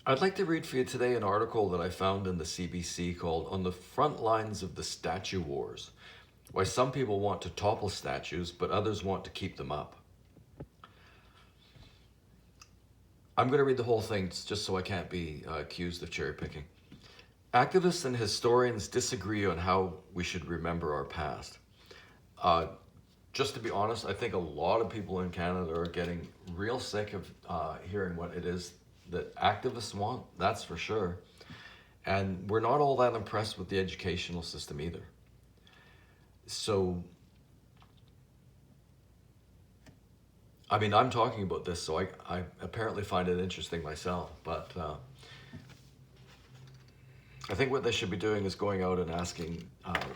I'd like to read for you today an article that I found in the CBC called "On the Front Lines of the Statue Wars: Why Some People Want to Topple Statues, but Others Want to Keep Them Up." I'm going to read the whole thing just so I can't be accused of cherry picking. Activists and historians disagree on how we should remember our past. Uh, just to be honest, I think a lot of people in Canada are getting real sick of hearing what it is that activists want, that's for sure. And we're not all that impressed with the educational system either. So, I mean, I'm talking about this, so I apparently find it interesting myself, but I think what they should be doing is going out and asking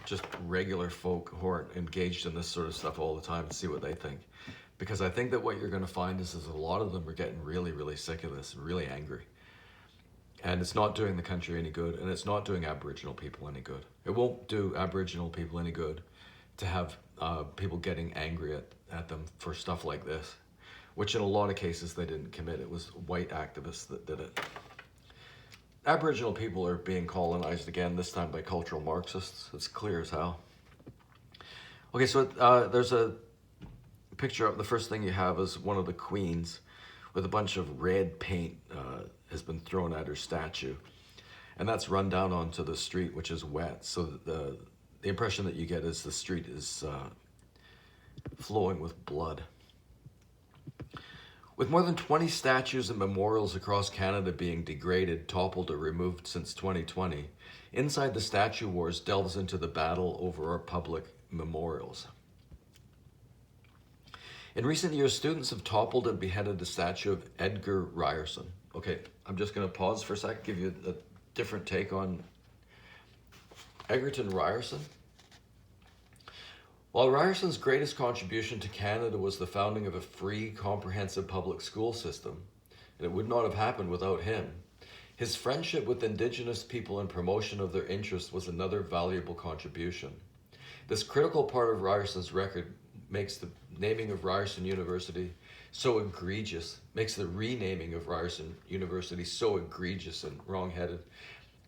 just regular folk who aren't engaged in this sort of stuff all the time to see what they think. Because I think that what you're going to find is a lot of them are getting really, really sick of this, really angry. And it's not doing the country any good, and it's not doing Aboriginal people any good. It won't do Aboriginal people any good to have people getting angry at them for stuff like this, which in a lot of cases they didn't commit. It was white activists that did it. Aboriginal people are being colonized again, this time by cultural Marxists. It's clear as hell. Okay, so there's a picture up. The first thing you have is one of the queens with a bunch of red paint has been thrown at her statue. And that's run down onto the street, which is wet. So the impression that you get is the street is flowing with blood. With more than 20 statues and memorials across Canada being degraded, toppled, or removed since 2020, Inside the Statue Wars delves into the battle over our public memorials. In recent years, students have toppled and beheaded the statue of Edgar Ryerson. Okay, I'm just going to pause for a sec, give you a different take on Egerton Ryerson. While Ryerson's greatest contribution to Canada was the founding of a free, comprehensive public school system, and it would not have happened without him, his friendship with Indigenous people and promotion of their interests was another valuable contribution. This critical part of Ryerson's record makes the naming of Ryerson University so egregious, makes the renaming of Ryerson University so egregious and wrong-headed.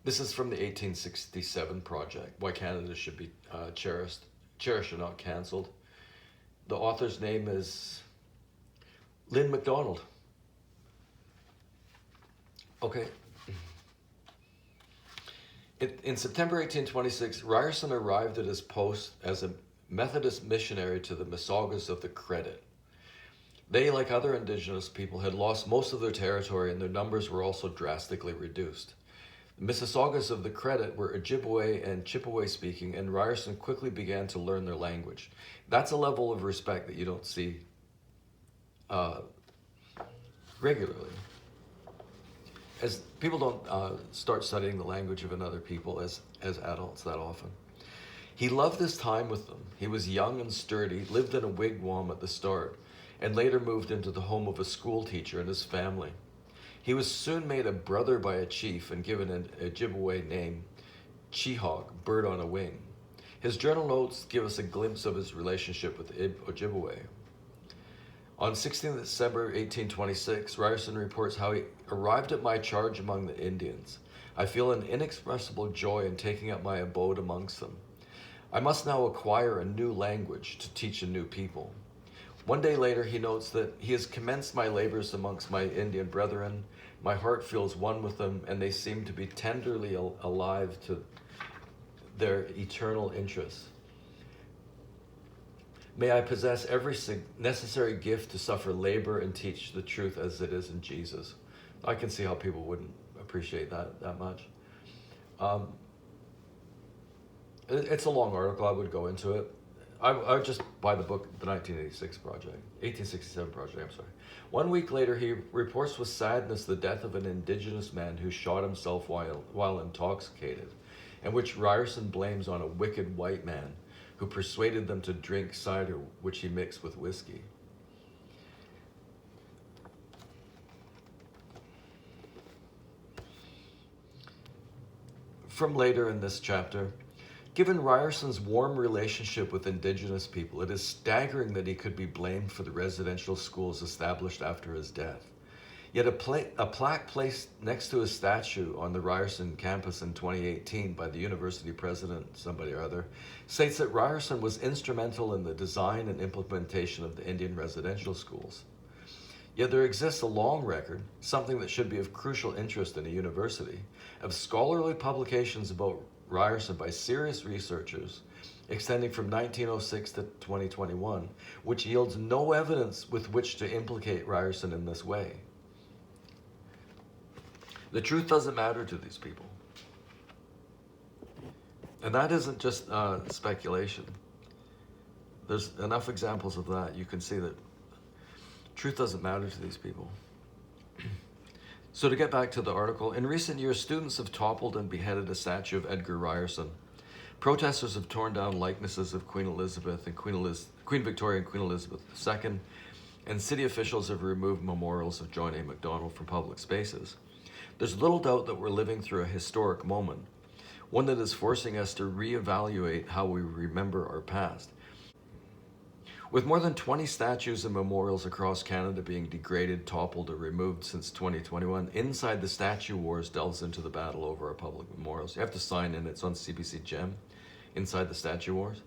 This is from the 1867 project, Why Canada Should Be Cherished and Not Cancelled. The author's name is Lynn MacDonald. Okay. In September 1826, Ryerson arrived at his post as a Methodist missionary to the Mississaugas of the Credit. They, like other Indigenous people, had lost most of their territory, and their numbers were also drastically reduced. The Mississaugas of the Credit were Ojibwe and Chippewa speaking, and Ryerson quickly began to learn their language. That's a level of respect that you don't see regularly. As people don't start studying the language of another people as adults that often. He loved his time with them. He was young and sturdy, lived in a wigwam at the start, and later moved into the home of a school teacher and his family. He was soon made a brother by a chief and given an Ojibwe name, Chihawk, bird on a wing. His journal notes give us a glimpse of his relationship with Ojibwe. On 16 December 1826, Ryerson reports how he arrived at my charge among the Indians. I feel an inexpressible joy in taking up my abode amongst them. I must now acquire a new language to teach a new people. One day later, he notes that he has commenced my labors amongst my Indian brethren. My heart feels one with them, and they seem to be tenderly alive to their eternal interests. May I possess every necessary gift to suffer labor and teach the truth as it is in Jesus. I can see how people wouldn't appreciate that much. It's a long article. I would go into it. I would just buy the book, the 1867 project, I'm sorry. 1 week later, he reports with sadness the death of an Indigenous man who shot himself while intoxicated, and which Ryerson blames on a wicked white man who persuaded them to drink cider, which he mixed with whiskey. From later in this chapter, given Ryerson's warm relationship with Indigenous people, it is staggering that he could be blamed for the residential schools established after his death. Yet a plaque placed next to his statue on the Ryerson campus in 2018 by the university president, somebody or other, states that Ryerson was instrumental in the design and implementation of the Indian residential schools. Yet there exists a long record, something that should be of crucial interest in a university, of scholarly publications about Ryerson by serious researchers extending from 1906 to 2021, which yields no evidence with which to implicate Ryerson in this way. The truth doesn't matter to these people. And that isn't just speculation. There's enough examples of that. You can see that truth doesn't matter to these people. So to get back to the article, in recent years, students have toppled and beheaded a statue of Edgar Ryerson. Protesters have torn down likenesses of Queen Elizabeth and Queen Victoria and Queen Elizabeth II, and city officials have removed memorials of John A. Macdonald from public spaces. There's little doubt that we're living through a historic moment, one that is forcing us to reevaluate how we remember our past. With more than 20 statues and memorials across Canada being degraded, toppled, or removed since 2021, Inside the Statue Wars delves into the battle over our public memorials. You have to sign in, it's on CBC Gem, Inside the Statue Wars.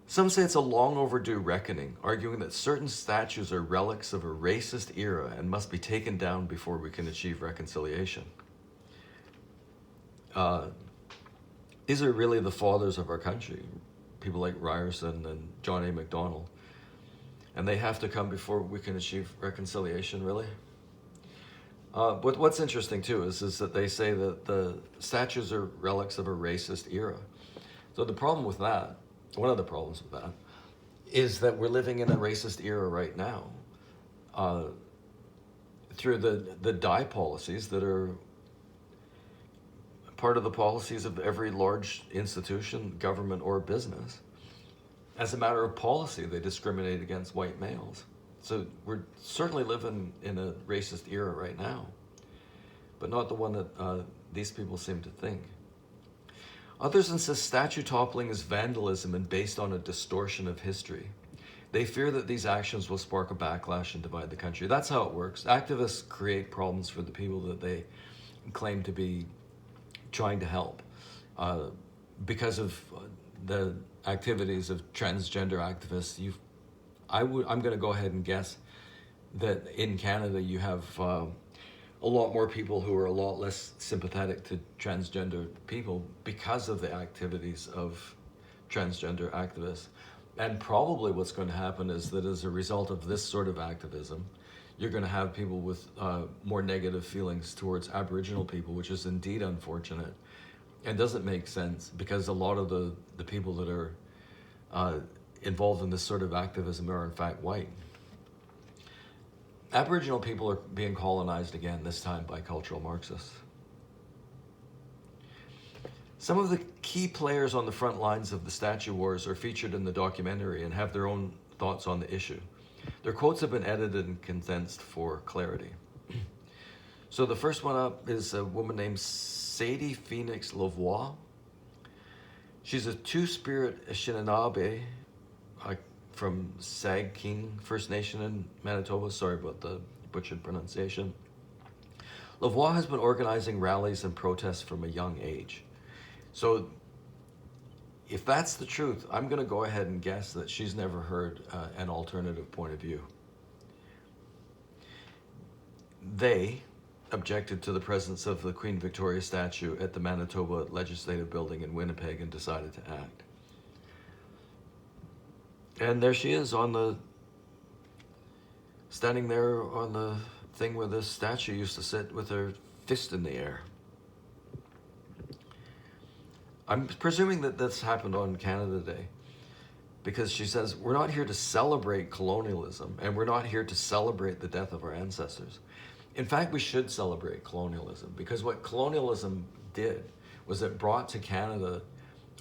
Some say it's a long overdue reckoning, arguing that certain statues are relics of a racist era and must be taken down before we can achieve reconciliation. These are really the fathers of our country, people like Ryerson and John A. Macdonald. And they have to come before we can achieve reconciliation, really. But what's interesting too is that they say that the statues are relics of a racist era. So the problem with that, one of the problems with that, is that we're living in a racist era right now through the die policies that are part of the policies of every large institution, government, or business. As a matter of policy, they discriminate against white males. So we're certainly living in a racist era right now, but not the one that these people seem to think. Others insist statue toppling is vandalism and based on a distortion of history. They fear that these actions will spark a backlash and divide the country. That's how it works. Activists create problems for the people that they claim to be trying to help. Because of the activities of transgender activists, I'm going to go ahead and guess that in Canada you have a lot more people who are a lot less sympathetic to transgender people because of the activities of transgender activists. And probably what's going to happen is that as a result of this sort of activism, you're going to have people with more negative feelings towards Aboriginal people, which is indeed unfortunate and doesn't make sense because a lot of the people that are involved in this sort of activism are in fact white. Aboriginal people are being colonized again, this time by cultural Marxists. Some of the key players on the front lines of the statue wars are featured in the documentary and have their own thoughts on the issue. Their quotes have been edited and condensed for clarity. So the first one up is a woman named Sadie Phoenix Lavoie. She's a Two-Spirit Anishinaabe from Sag King First Nation in Manitoba. Sorry about the butchered pronunciation. Lavoie has been organizing rallies and protests from a young age. So if that's the truth, I'm going to go ahead and guess that she's never heard an alternative point of view. They objected to the presence of the Queen Victoria statue at the Manitoba Legislative Building in Winnipeg and decided to act. And there she is standing there on the thing where this statue used to sit with her fist in the air. I'm presuming that this happened on Canada Day because she says, we're not here to celebrate colonialism and we're not here to celebrate the death of our ancestors. In fact, we should celebrate colonialism because what colonialism did was it brought to Canada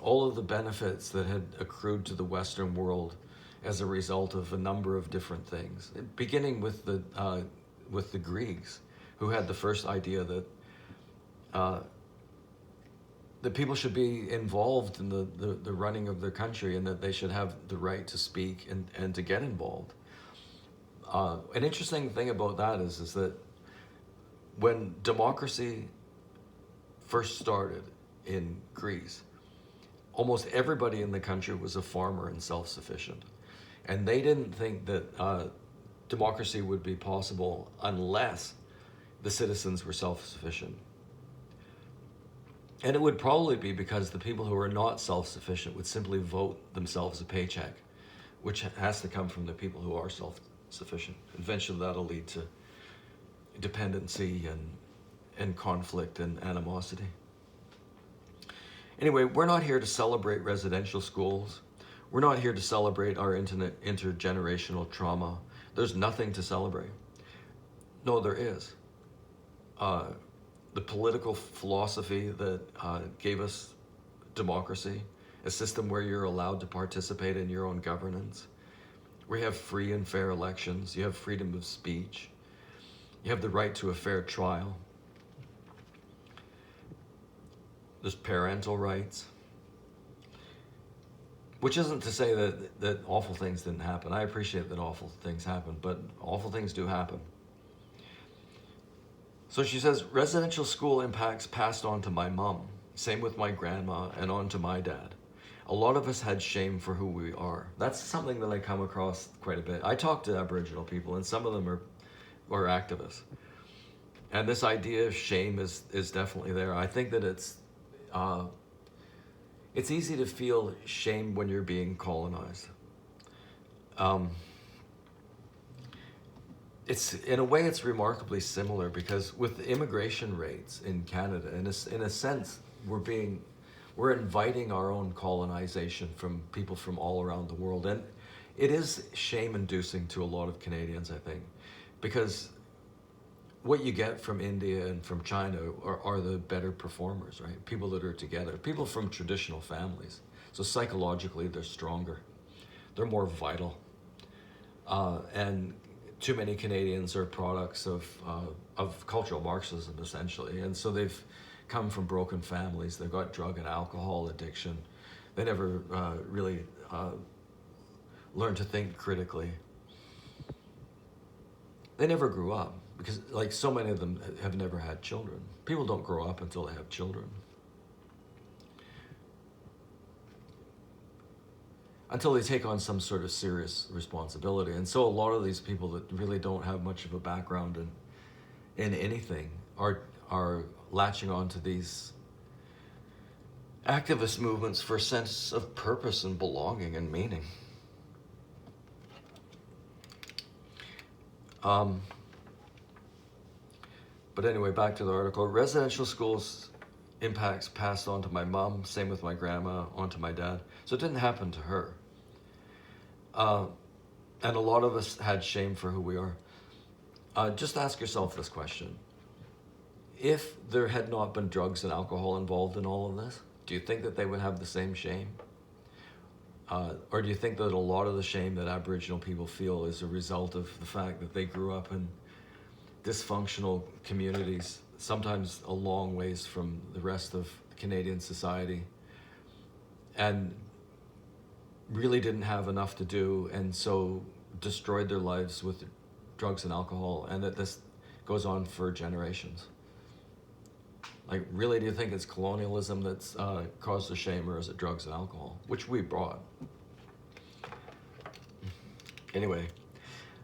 all of the benefits that had accrued to the Western world as a result of a number of different things, beginning with the Greeks, who had the first idea that people should be involved in the running of their country and that they should have the right to speak and to get involved. An interesting thing about that is that when democracy first started in Greece, almost everybody in the country was a farmer and self-sufficient. And they didn't think that democracy would be possible unless the citizens were self-sufficient. And it would probably be because the people who are not self-sufficient would simply vote themselves a paycheck, which has to come from the people who are self-sufficient. Eventually that'll lead to dependency and conflict and animosity. Anyway, we're not here to celebrate residential schools. We're not here to celebrate our intergenerational trauma. There's nothing to celebrate. No, there is. The political philosophy that gave us democracy, a system where you're allowed to participate in your own governance, where you have free and fair elections, you have freedom of speech, you have the right to a fair trial, there's parental rights, which isn't to say that awful things didn't happen. I appreciate that awful things happen, but awful things do happen. So she says, residential school impacts passed on to my mom, same with my grandma, and on to my dad. A lot of us had shame for who we are. That's something that I come across quite a bit. I talk to Aboriginal people, and some of them are activists. And this idea of shame is definitely there. I think that it's easy to feel shame when you're being colonized. It's, in a way, it's remarkably similar, because with the immigration rates in Canada, in a sense, we're inviting our own colonization from people from all around the world. And it is shame-inducing to a lot of Canadians, I think, because what you get from India and from China are the better performers, right? People that are together, people from traditional families. So psychologically, they're stronger. They're more vital. And too many Canadians are products of cultural Marxism, essentially. And so they've come from broken families. They've got drug and alcohol addiction. They never really learned to think critically. They never grew up, because like so many of them have never had children. People don't grow up until they have children. Until they take on some sort of serious responsibility. And so a lot of these people that really don't have much of a background in anything are latching on to these activist movements for a sense of purpose and belonging and meaning. But anyway, back to the article. Residential schools impacts passed on to my mom, same with my grandma, on to my dad. So it didn't happen to her. And a lot of us had shame for who we are. Just ask yourself this question. If there had not been drugs and alcohol involved in all of this, do you think that they would have the same shame? Or do you think that a lot of the shame that Aboriginal people feel is a result of the fact that they grew up in dysfunctional communities, sometimes a long ways from the rest of Canadian society, and really didn't have enough to do, and so destroyed their lives with drugs and alcohol, and that this goes on for generations? Like, really, do you think it's colonialism that's caused the shame, or is it drugs and alcohol, which we brought? Anyway,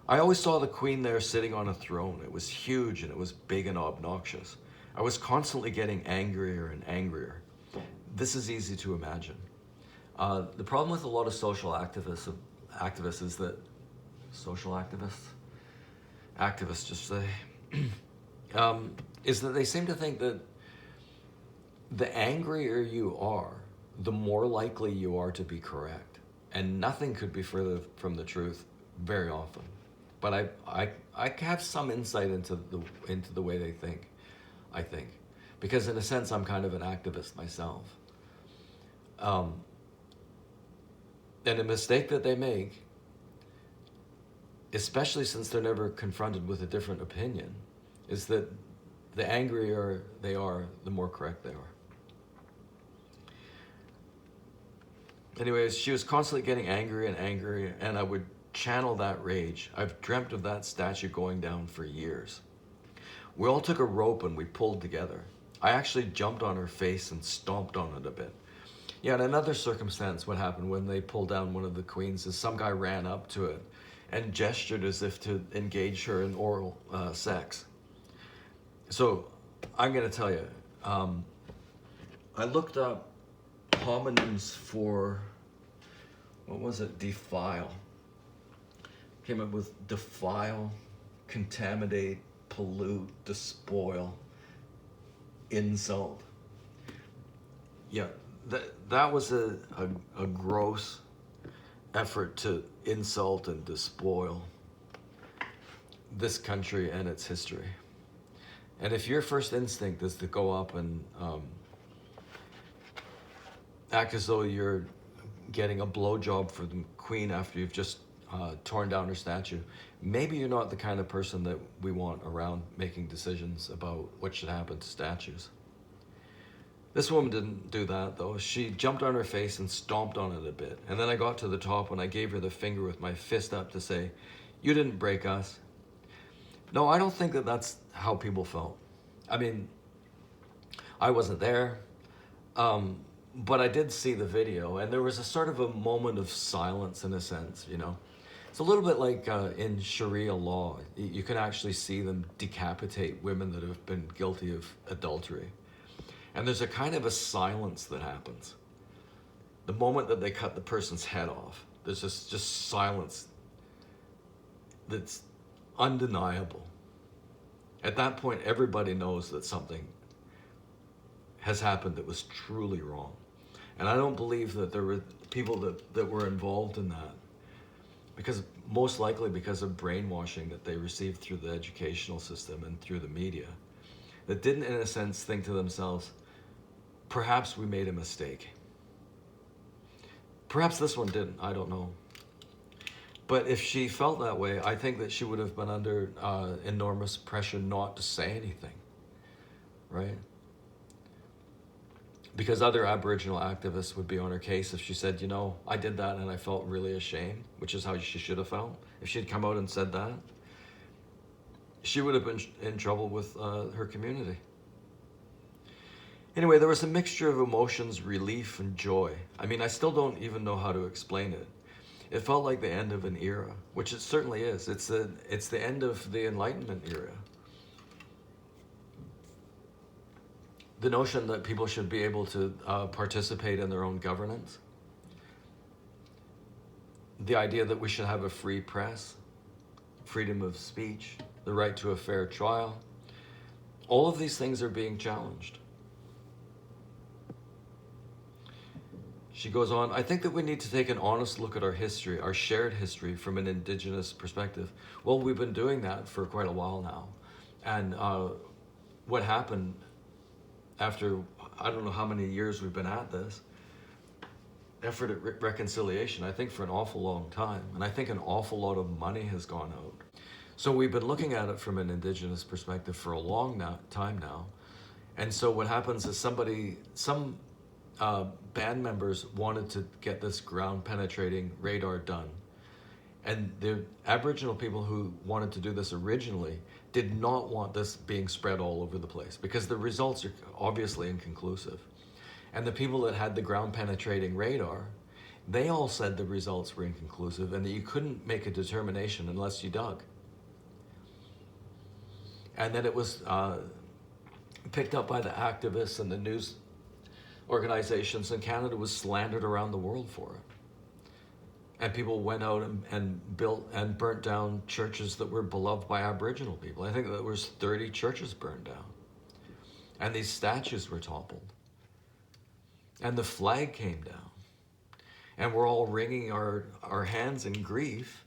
I always saw the Queen there sitting on a throne. It was huge and it was big and obnoxious. I was constantly getting angrier and angrier. This is easy to imagine. The problem with a lot of social activists is that, activists just say, is that they seem to think that the angrier you are, the more likely you are to be correct. And nothing could be further from the truth very often. But I have some insight into the way they think, I think. Because in a sense, I'm kind of an activist myself. And a mistake that they make, especially since they're never confronted with a different opinion, is that the angrier they are, the more correct they are. Anyways, she was constantly getting angry and angry, and I would channel that rage. I've dreamt of that statue going down for years. We all took a rope and we pulled together. I actually jumped on her face and stomped on it a bit. Yeah, in another circumstance, what happened when they pulled down one of the queens is some guy ran up to it and gestured as if to engage her in oral sex. So I'm going to tell you, I looked up homonyms for, what was it, defile. Came up with defile, contaminate, pollute, despoil, insult. Yeah, that was a gross effort to insult and despoil this country and its history. And if your first instinct is to go up and act as though you're getting a blowjob for the queen after you've just torn down her statue, maybe you're not the kind of person that we want around making decisions about what should happen to statues. This woman didn't do that, though. She jumped on her face and stomped on it a bit. And then I got to the top and I gave her the finger with my fist up to say, "You didn't break us." No, I don't think that that's how people felt. I mean, I wasn't there, but I did see the video, and there was a sort of a moment of silence in a sense, you know. It's a little bit like in Sharia law. You can actually see them decapitate women that have been guilty of adultery. And there's a kind of a silence that happens. The moment that they cut the person's head off, there's this just silence that's undeniable. At that point, everybody knows that something has happened that was truly wrong. And I don't believe that there were people that were involved in that, because most likely because of brainwashing that they received through the educational system and through the media, that didn't, in a sense, think to themselves, perhaps we made a mistake. Perhaps this one didn't, I don't know. But if she felt that way, I think that she would have been under enormous pressure not to say anything, right? Because other Aboriginal activists would be on her case if she said, you know, I did that and I felt really ashamed, which is how she should have felt. If she'd come out and said that, she would have been in trouble with her community. Anyway, there was a mixture of emotions, relief and joy. I mean, I still don't even know how to explain it. It felt like the end of an era, which it certainly is. It's the end of the Enlightenment era. The notion that people should be able to participate in their own governance. The idea that we should have a free press, freedom of speech, the right to a fair trial. All of these things are being challenged. She goes on, I think that we need to take an honest look at our history, our shared history, from an Indigenous perspective. Well, we've been doing that for quite a while now. And what happened after, I don't know how many years we've been at this, effort at reconciliation, I think for an awful long time. And I think an awful lot of money has gone out. So we've been looking at it from an Indigenous perspective for a long time now. And so what happens is some band members wanted to get this ground penetrating radar done. And the Aboriginal people who wanted to do this originally did not want this being spread all over the place because the results are obviously inconclusive. And the people that had the ground penetrating radar, they all said the results were inconclusive and that you couldn't make a determination unless you dug. And then it was picked up by the activists and the news organizations, and Canada was slandered around the world for it. And people went out and built and burnt down churches that were beloved by Aboriginal people. I think there was 30 churches burned down. And these statues were toppled. And the flag came down. And we're all wringing our hands in grief.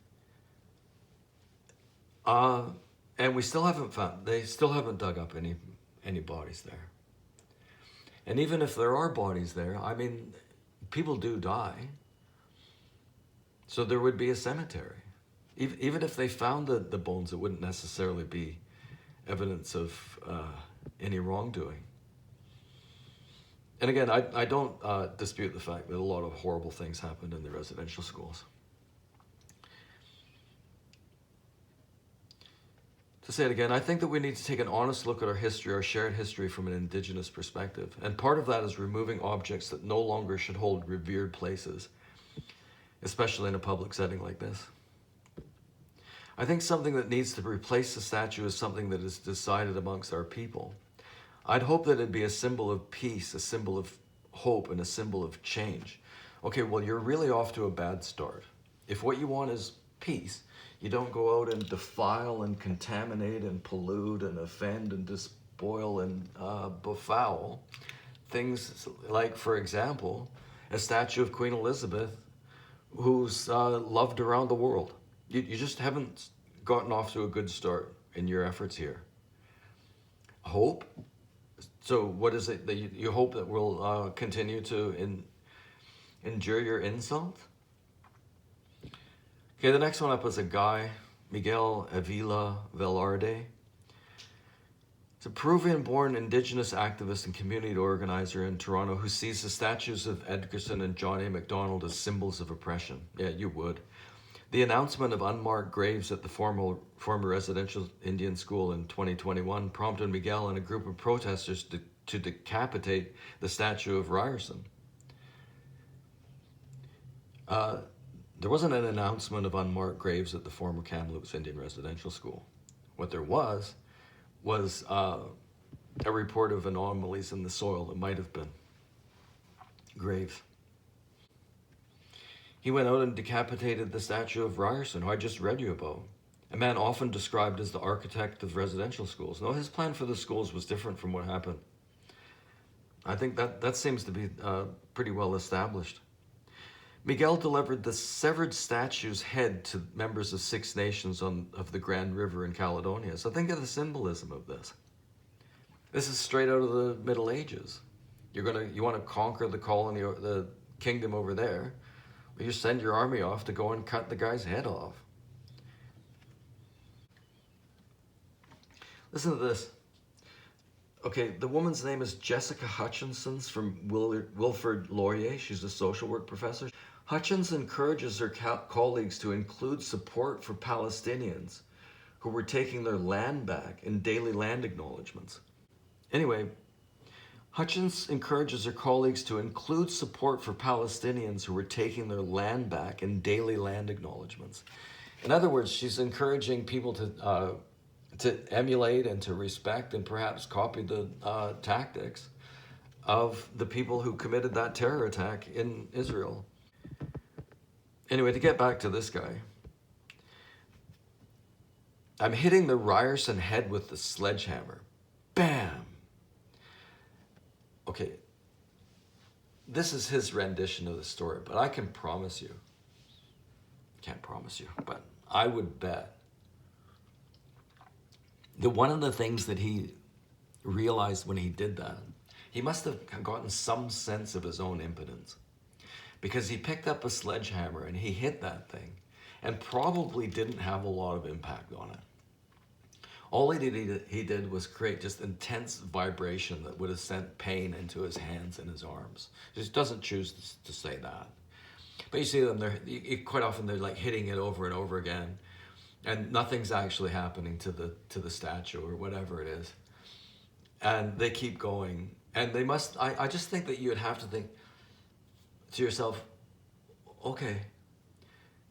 And we still haven't they still haven't dug up any bodies there. And even if there are bodies there, I mean, people do die. So there would be a cemetery. Even if they found the bones, it wouldn't necessarily be evidence of any wrongdoing. And again, I don't dispute the fact that a lot of horrible things happened in the residential schools. To say it again, I think that we need to take an honest look at our history, our shared history, from an Indigenous perspective. And part of that is removing objects that no longer should hold revered places, especially in a public setting like this. I think something that needs to replace the statue is something that is decided amongst our people. I'd hope that it'd be a symbol of peace, a symbol of hope, and a symbol of change. Okay, well, you're really off to a bad start. If what you want is peace, you don't go out and defile and contaminate and pollute and offend and despoil and befoul things like, for example, a statue of Queen Elizabeth who's loved around the world. You just haven't gotten off to a good start in your efforts here. Hope? So what is it that you hope that we'll continue to endure your insult? Okay, the next one up is a guy, Miguel Avila Velarde. He's a Peruvian-born Indigenous activist and community organizer in Toronto who sees the statues of Edgerton and John A. Macdonald as symbols of oppression. Yeah, you would. The announcement of unmarked graves at the former residential Indian school in 2021 prompted Miguel and a group of protesters to decapitate the statue of Ryerson. There wasn't an announcement of unmarked graves at the former Kamloops Indian residential school. What there was a report of anomalies in the soil that might have been graves. He went out and decapitated the statue of Ryerson, who I just read you about. A man often described as the architect of residential schools. No, his plan for the schools was different from what happened. I think that seems to be pretty well established. Miguel delivered the severed statue's head to members of Six Nations of the Grand River in Caledonia. So think of the symbolism of this. This is straight out of the Middle Ages. You want to conquer the colony or the kingdom over there. Well, you send your army off to go and cut the guy's head off. Listen to this. Okay, the woman's name is Jessica Hutchinson from Wilfrid Laurier. She's a social work professor. Hutchins encourages her colleagues to include support for Palestinians who were taking their land back in daily land acknowledgements. Anyway, Hutchins encourages her colleagues to include support for Palestinians who were taking their land back in daily land acknowledgements. In other words, she's encouraging people to emulate and to respect and perhaps copy the tactics of the people who committed that terror attack in Israel. Anyway, to get back to this guy. I'm hitting the Ryerson head with the sledgehammer. Bam! Okay, this is his rendition of the story, but I can promise you, can't promise you, but I would bet that one of the things that he realized when he did that, he must have gotten some sense of his own impotence, because he picked up a sledgehammer and he hit that thing and probably didn't have a lot of impact on it. All he did was create just intense vibration that would have sent pain into his hands and his arms. He just doesn't choose to say that. But you see them, quite often they're like hitting it over and over again, and nothing's actually happening to the statue or whatever it is. And they keep going. And they must, I just think that you would have to think to yourself, okay,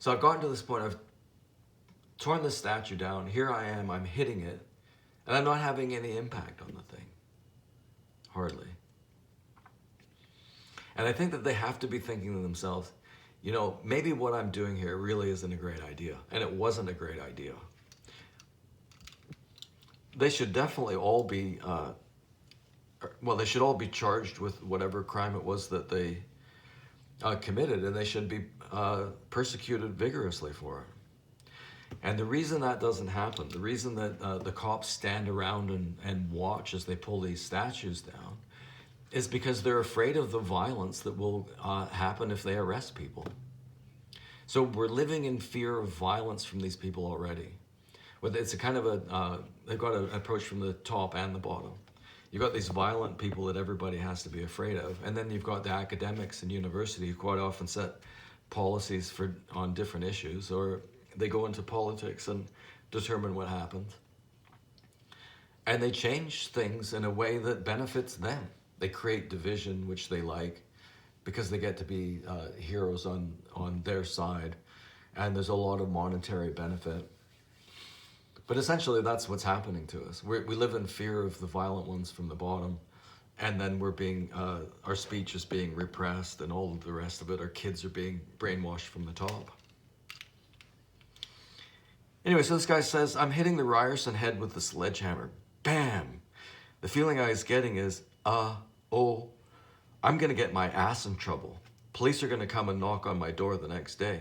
so I've gotten to this point, I've torn the statue down, here I am, I'm hitting it, and I'm not having any impact on the thing. Hardly. And I think that they have to be thinking to themselves, you know, maybe what I'm doing here really isn't a great idea, and it wasn't a great idea. They should definitely all be, they should all be charged with whatever crime it was that they committed, and they should be persecuted vigorously for it. And the reason that doesn't happen, the reason that the cops stand around and watch as they pull these statues down, is because they're afraid of the violence that will happen if they arrest people. So we're living in fear of violence from these people already. It's a kind of they've got an approach from the top and the bottom. You've got these violent people that everybody has to be afraid of, and then you've got the academics in university who quite often set policies on different issues, or they go into politics and determine what happens. And they change things in a way that benefits them. They create division, which they like, because they get to be heroes on their side. And there's a lot of monetary benefit. But essentially, that's what's happening to us. We live in fear of the violent ones from the bottom. And then we're being, our speech is being repressed and all of the rest of it. Our kids are being brainwashed from the top. Anyway, so this guy says, I'm hitting the Ryerson head with the sledgehammer. Bam! The feeling I was getting is, I'm going to get my ass in trouble. Police are going to come and knock on my door the next day.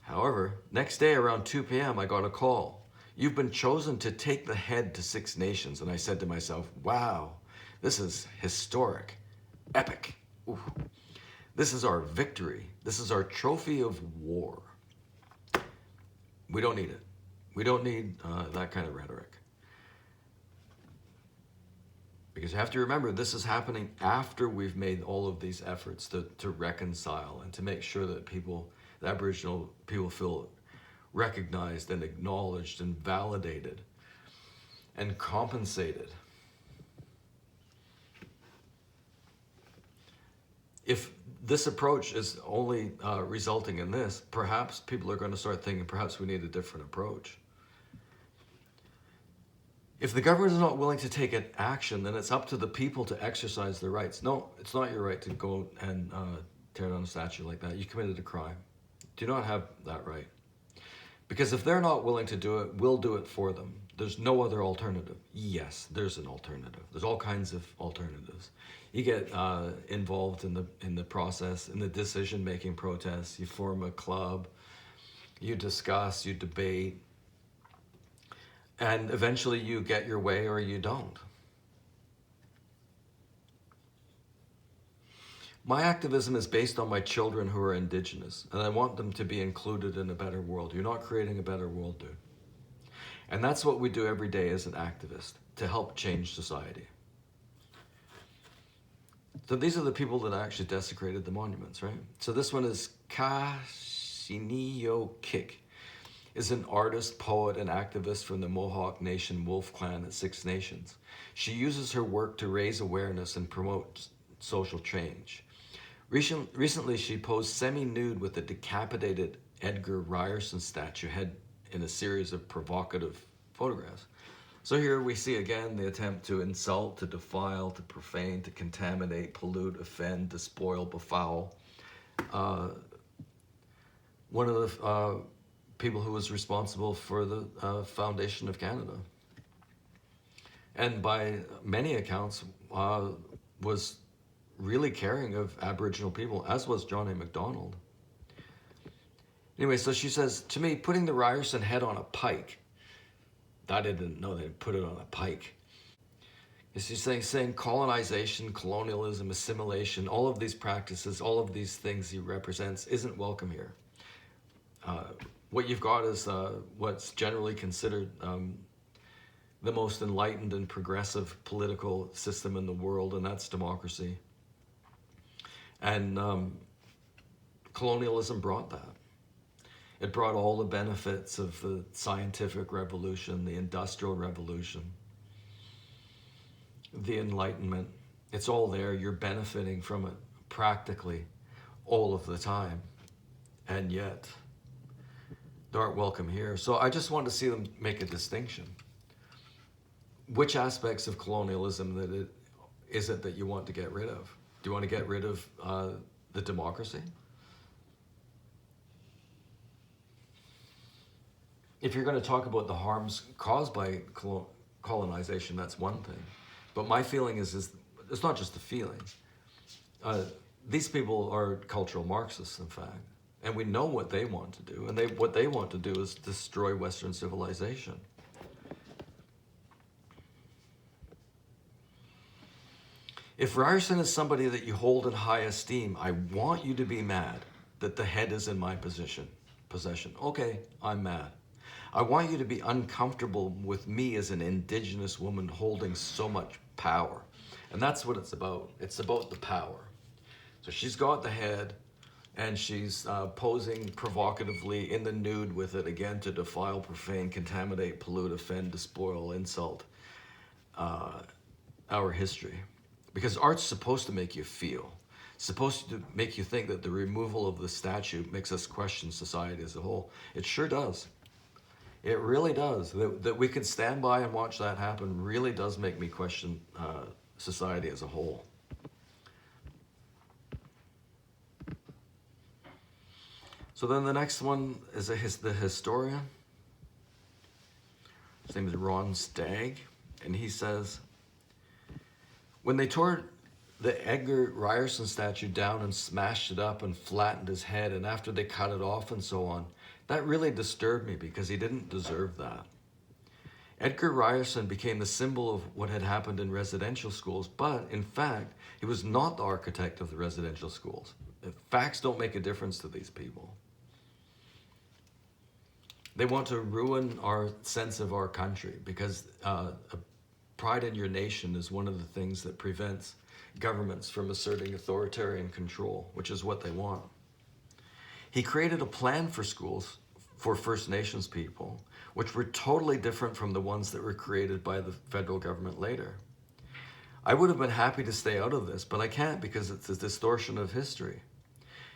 However, next day around 2 p.m., I got a call. You've been chosen to take the head to 6 nations. And I said to myself, wow, this is historic, epic. Ooh. This is our victory. This is our trophy of war. We don't need it. We don't need that kind of rhetoric. Because you have to remember, this is happening after we've made all of these efforts to reconcile and to make sure that the Aboriginal people feel recognized and acknowledged and validated and compensated. If this approach is only resulting in this, perhaps people are going to start thinking, perhaps we need a different approach. If the government is not willing to take an action, then it's up to the people to exercise their rights. No, it's not your right to go and tear down a statue like that. You committed a crime. Do not have that right. Because if they're not willing to do it, we'll do it for them. There's no other alternative. Yes, there's an alternative. There's all kinds of alternatives. You get involved in the process, in the decision-making process. You form a club. You discuss. You debate. And eventually you get your way or you don't. My activism is based on my children who are Indigenous, and I want them to be included in a better world. You're not creating a better world, dude. And that's what we do every day as an activist, to help change society. So these are the people that actually desecrated the monuments, right? So this one is Kasinio Kik. Is an artist, poet, and activist from the Mohawk Nation Wolf Clan at 6 Nations. She uses her work to raise awareness and promote social change. Recently, she posed semi-nude with a decapitated Edgar Ryerson statue head in a series of provocative photographs. So here we see again the attempt to insult, to defile, to profane, to contaminate, pollute, offend, despoil, befoul. One of the people who was responsible for the foundation of Canada. And by many accounts, was really caring of Aboriginal people, as was John A. Macdonald. Anyway, so she says, to me, putting the Ryerson head on a pike, I didn't know they put it on a pike. She's saying colonization, colonialism, assimilation, all of these practices, all of these things he represents isn't welcome here. What you've got is what's generally considered the most enlightened and progressive political system in the world, and that's democracy. And colonialism brought that. It brought all the benefits of the scientific revolution, the industrial revolution, the Enlightenment. It's all there. You're benefiting from it practically all of the time. And yet, they aren't welcome here. So I just want to see them make a distinction. Which aspects of colonialism is it that you want to get rid of? Do you want to get rid of the democracy? If you're going to talk about the harms caused by colonization, that's one thing. But my feeling is it's not just the feeling. These people are cultural Marxists, in fact. And we know what they want to do. And what they want to do is destroy Western civilization. If Ryerson is somebody that you hold in high esteem, I want you to be mad that the head is in my possession. Okay, I'm mad. I want you to be uncomfortable with me as an Indigenous woman holding so much power. And that's what it's about. It's about the power. So she's got the head. and she's posing provocatively in the nude with it again to defile, profane, contaminate, pollute, offend, despoil, insult our history. Because art's supposed to make you feel, supposed to make you think that the removal of the statue makes us question society as a whole. It sure does. It really does. That we can stand by and watch that happen really does make me question society as a whole. So then the next one is the historian. His name is Ron Stagg, and he says, when they tore the Edgar Ryerson statue down and smashed it up and flattened his head, and after they cut it off and so on, that really disturbed me because he didn't deserve that. Edgar Ryerson became the symbol of what had happened in residential schools, but in fact, he was not the architect of the residential schools. Facts don't make a difference to these people. They want to ruin our sense of our country because pride in your nation is one of the things that prevents governments from asserting authoritarian control, which is what they want. He created a plan for schools for First Nations people, which were totally different from the ones that were created by the federal government later. I would have been happy to stay out of this, but I can't because it's a distortion of history.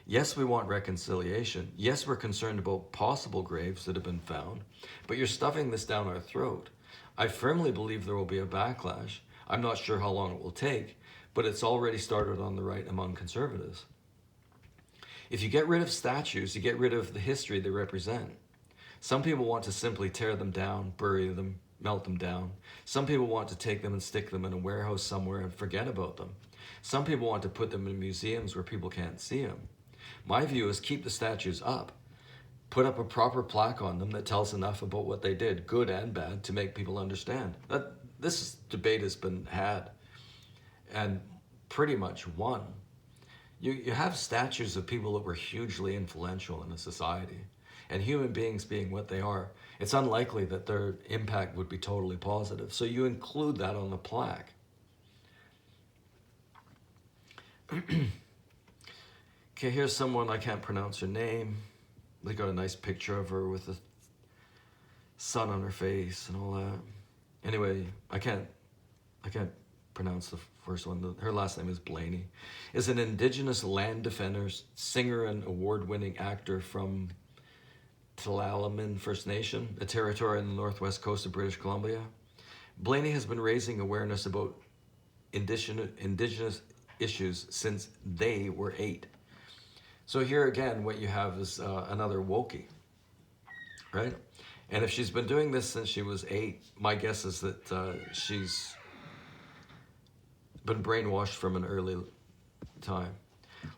Yes, we want reconciliation. Yes, we're concerned about possible graves that have been found, but you're stuffing this down our throat. I firmly believe there will be a backlash. I'm not sure how long it will take, but it's already started on the right among conservatives. If you get rid of statues, you get rid of the history they represent. Some people want to simply tear them down, bury them, melt them down. Some people want to take them and stick them in a warehouse somewhere and forget about them. Some people want to put them in museums where people can't see them. My view is keep the statues up. Put up a proper plaque on them that tells enough about what they did, good and bad, to make people understand. This debate has been had and pretty much won. You have statues of people that were hugely influential in a society, and human beings being what they are, it's unlikely that their impact would be totally positive. So you include that on the plaque. Okay, here's someone, I can't pronounce her name. They got a nice picture of her with the sun on her face and all that. Anyway, I can't pronounce the first one. Her last name is Blaney. Is an Indigenous land defender, singer, and award-winning actor from Tulalaramin First Nation, a territory on the northwest coast of British Columbia. Blaney has been raising awareness about Indigenous issues since they were 8. So here again, what you have is another Wokey, right? And if she's been doing this since she was 8, my guess is that she's been brainwashed from an early time.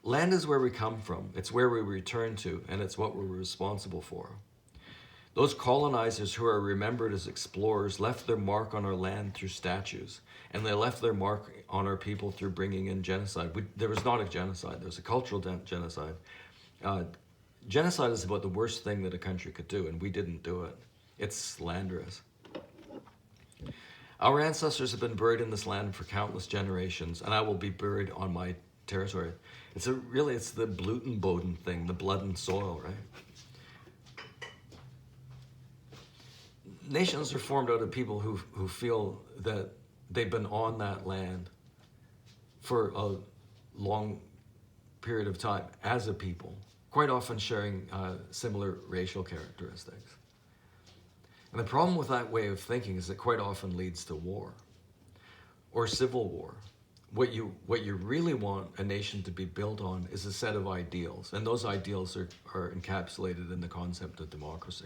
Land is where we come from. It's where we return to, and it's what we're responsible for. Those colonizers who are remembered as explorers left their mark on our land through statues, and they left their mark on our people through bringing in genocide. There was not a genocide, there was a cultural genocide. Genocide is about the worst thing that a country could do, and we didn't do it. It's slanderous. Our ancestors have been buried in this land for countless generations, and I will be buried on my territory. It's the Blutenboden thing, the blood and soil, right? Nations are formed out of people who feel that they've been on that land for a long period of time as a people, quite often sharing similar racial characteristics. And the problem with that way of thinking is that quite often leads to war or civil war. What you really want a nation to be built on is a set of ideals, and those ideals are encapsulated in the concept of democracy.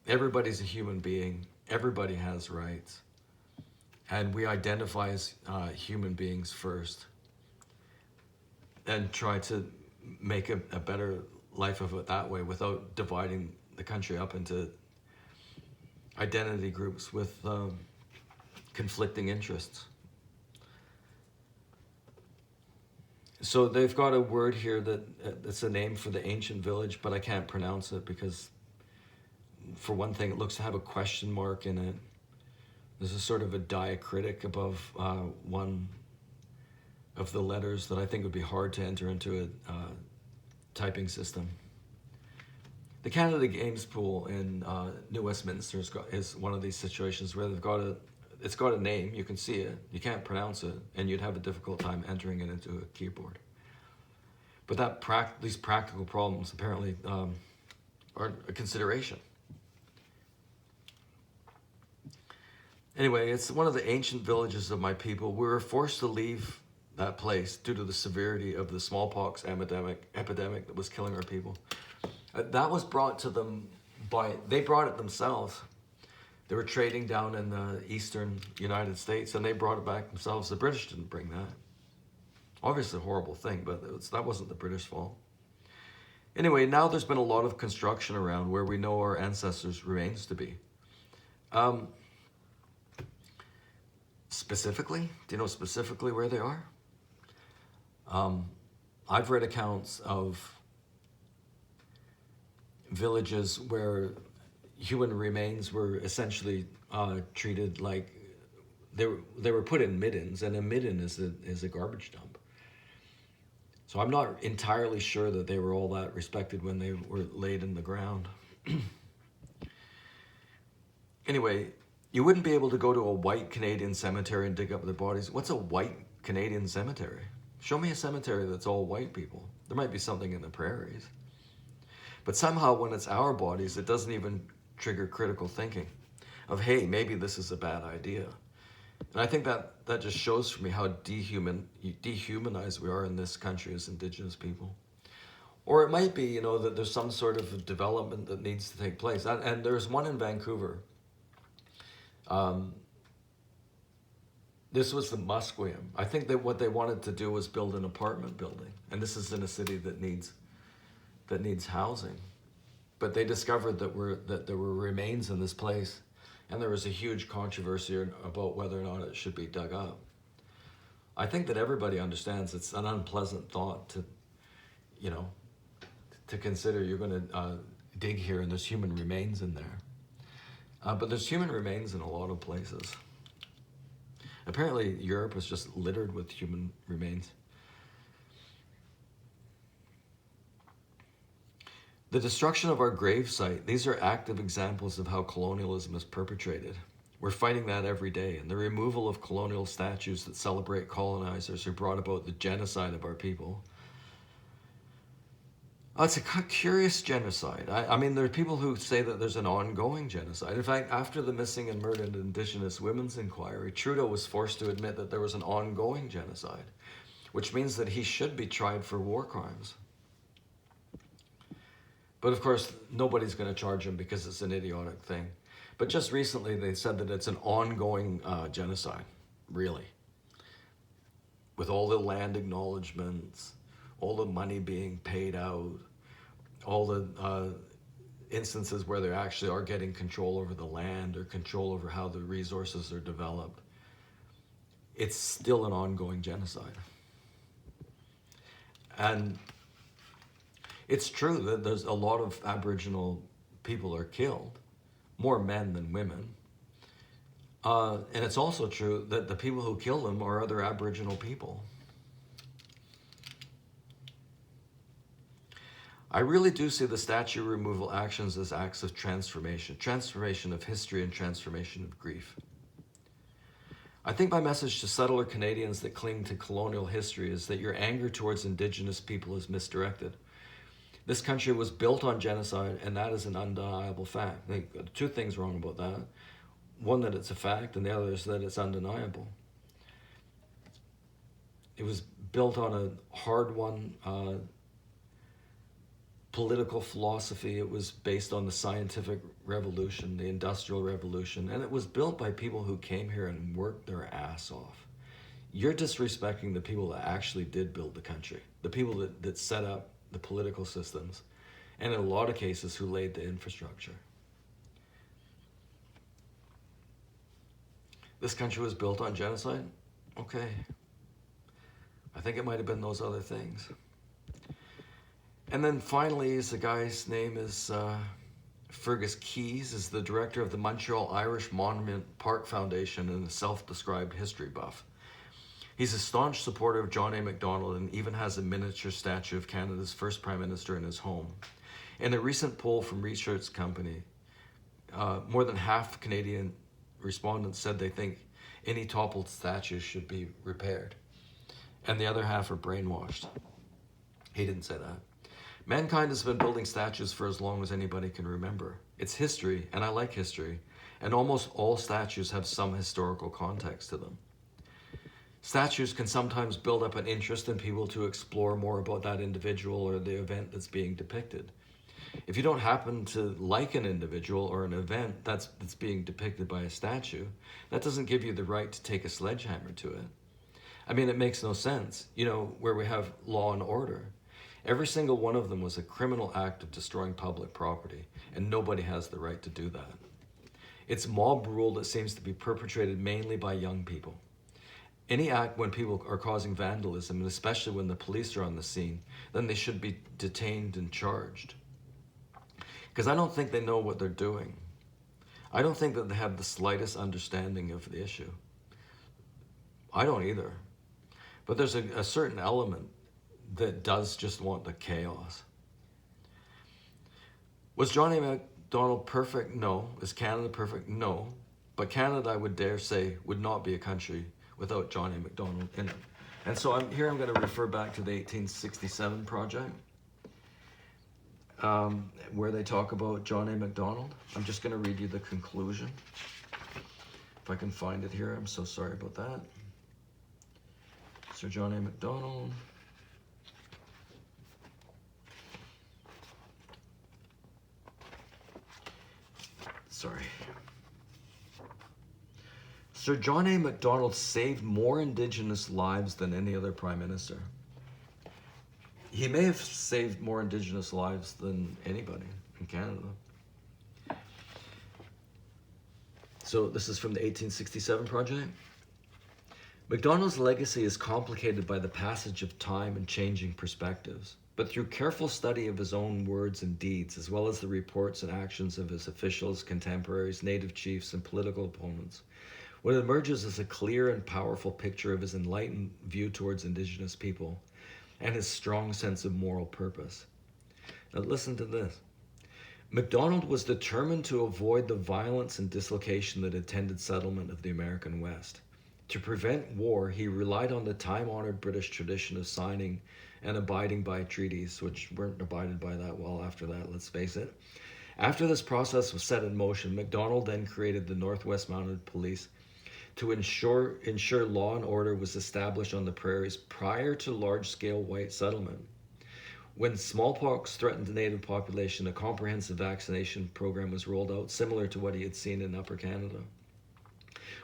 Everybody's a human being. Everybody has rights. And we identify as human beings first and try to make a better life of it that way without dividing the country up into identity groups with conflicting interests. So they've got a word here that's a name for the ancient village, but I can't pronounce it because, for one thing, it looks to have a question mark in it. There's a sort of a diacritic above one of the letters that I think would be hard to enter into a typing system. The Canada Games pool in New Westminster is one of these situations where it's got a name, you can see it, you can't pronounce it, and you'd have a difficult time entering it into a keyboard. But these practical problems apparently are a consideration. Anyway, it's one of the ancient villages of my people. We were forced to leave that place due to the severity of the smallpox epidemic that was killing our people. That was brought to them they brought it themselves. They were trading down in the eastern United States, and they brought it back themselves. The British didn't bring that. Obviously a horrible thing, but that wasn't the British fault. Anyway, now there's been a lot of construction around where we know our ancestors' remains to be. Specifically, do you know specifically where they are? I've read accounts of villages where human remains were essentially treated like they were put in middens, and a midden is a garbage dump. So I'm not entirely sure that they were all that respected when they were laid in the ground. Anyway, you wouldn't be able to go to a white Canadian cemetery and dig up their bodies. What's a white Canadian cemetery? Show me a cemetery that's all white people. There might be something in the prairies. But somehow when it's our bodies, it doesn't even trigger critical thinking of, hey, maybe this is a bad idea. And I think that just shows for me how dehumanized we are in this country as Indigenous people. Or it might be, that there's some sort of development that needs to take place. And there's one in Vancouver. This was the Musqueam. I think that what they wanted to do was build an apartment building. And this is in a city that needs housing. But they discovered that there were remains in this place, and there was a huge controversy about whether or not it should be dug up. I think that everybody understands it's an unpleasant thought to consider you're going to dig here and there's human remains in there. But there's human remains in a lot of places. Apparently Europe was just littered with human remains. The destruction of our gravesite, these are active examples of how colonialism is perpetrated. We're fighting that every day, and the removal of colonial statues that celebrate colonizers who brought about the genocide of our people. It's a curious genocide. I mean, there are people who say that there's an ongoing genocide. In fact, after the missing and murdered Indigenous women's inquiry, Trudeau was forced to admit that there was an ongoing genocide, which means that he should be tried for war crimes. But of course, nobody's going to charge him because it's an idiotic thing. But just recently, they said that it's an ongoing genocide, really. With all the land acknowledgements, all the money being paid out, all the instances where they actually are getting control over the land or control over how the resources are developed. It's still an ongoing genocide. And it's true that there's a lot of Aboriginal people are killed, more men than women. And it's also true that the people who kill them are other Aboriginal people. I really do see the statue removal actions as acts of transformation of history and transformation of grief. I think my message to settler Canadians that cling to colonial history is that your anger towards Indigenous people is misdirected. This country was built on genocide, and that is an undeniable fact. Two things wrong about that. One, that it's a fact, and the other is that it's undeniable. It was built on a hard-won political philosophy. It was based on the scientific revolution, the industrial revolution, and it was built by people who came here and worked their ass off. You're disrespecting the people that actually did build the country, the people that set up the political systems, and in a lot of cases who laid the infrastructure. This country was built on genocide? Okay. I think it might have been those other things. And then finally, the guy's name is Fergus Keys, is the director of the Montreal Irish Monument Park Foundation and a self-described history buff. He's a staunch supporter of John A. Macdonald and even has a miniature statue of Canada's first Prime Minister in his home. In a recent poll from Research Company, more than half Canadian respondents said they think any toppled statues should be repaired. And the other half are brainwashed. He didn't say that. Mankind has been building statues for as long as anybody can remember. It's history, and I like history, and almost all statues have some historical context to them. Statues can sometimes build up an interest in people to explore more about that individual or the event that's being depicted. If you don't happen to like an individual or an event that's being depicted by a statue, that doesn't give you the right to take a sledgehammer to it. I mean, it makes no sense. You know, where we have law and order, every single one of them was a criminal act of destroying public property, and nobody has the right to do that. It's mob rule that seems to be perpetrated mainly by young people. Any act when people are causing vandalism, and especially when the police are on the scene, then they should be detained and charged. Because I don't think they know what they're doing. I don't think that they have the slightest understanding of the issue. I don't either. But there's a certain element that does just want the chaos. Was John A. Macdonald perfect? No. Is Canada perfect? No. But Canada, I would dare say, would not be a country without John A. Macdonald in it. And so I'm going to refer back to the 1867 project, where they talk about John A. Macdonald. I'm just going to read you the conclusion. If I can find it here, I'm so sorry about that. Sir John A. Macdonald. Sorry. Sir John A. Macdonald saved more Indigenous lives than any other Prime Minister. He may have saved more Indigenous lives than anybody in Canada. So this is from the 1867 project. Macdonald's legacy is complicated by the passage of time and changing perspectives, but through careful study of his own words and deeds, as well as the reports and actions of his officials, contemporaries, native chiefs, and political opponents, what emerges is a clear and powerful picture of his enlightened view towards Indigenous people and his strong sense of moral purpose. Now listen to this. Macdonald was determined to avoid the violence and dislocation that attended settlement of the American West. To prevent war, he relied on the time-honored British tradition of signing and abiding by treaties, which weren't abided by that well after that, let's face it. After this process was set in motion, Macdonald then created the Northwest Mounted Police to ensure law and order was established on the prairies prior to large-scale white settlement. When smallpox threatened the native population, a comprehensive vaccination program was rolled out, similar to what he had seen in Upper Canada.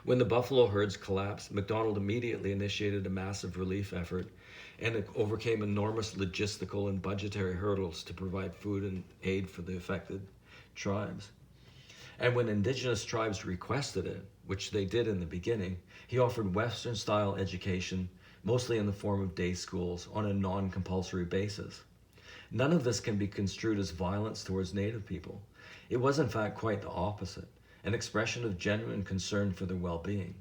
When the buffalo herds collapsed, Macdonald immediately initiated a massive relief effort and overcame enormous logistical and budgetary hurdles to provide food and aid for the affected tribes. And when Indigenous tribes requested it, which they did in the beginning, he offered Western-style education, mostly in the form of day schools, on a non-compulsory basis. None of this can be construed as violence towards Native people. It was in fact quite the opposite, an expression of genuine concern for their well-being.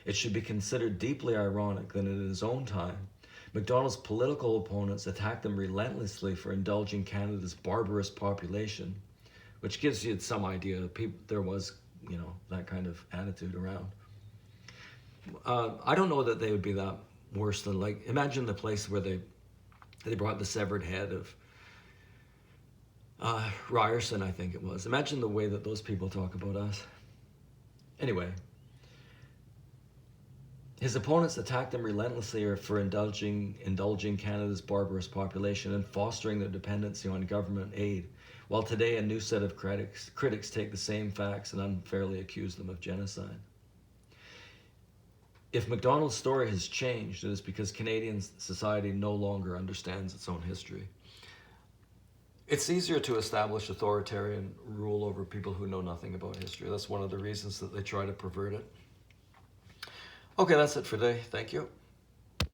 It should be considered deeply ironic that in his own time, Macdonald's political opponents attacked them relentlessly for indulging Canada's barbarous population, which gives you some idea that there was, that kind of attitude around. I don't know that they would be that worse than, imagine the place where they brought the severed head of Ryerson, I think it was. Imagine the way that those people talk about us. Anyway, his opponents attacked him relentlessly for indulging Canada's barbarous population and fostering their dependency on government aid, while today a new set of critics take the same facts and unfairly accuse them of genocide. If Macdonald's story has changed, it is because Canadian society no longer understands its own history. It's easier to establish authoritarian rule over people who know nothing about history. That's one of the reasons that they try to pervert it. Okay, that's it for today. Thank you.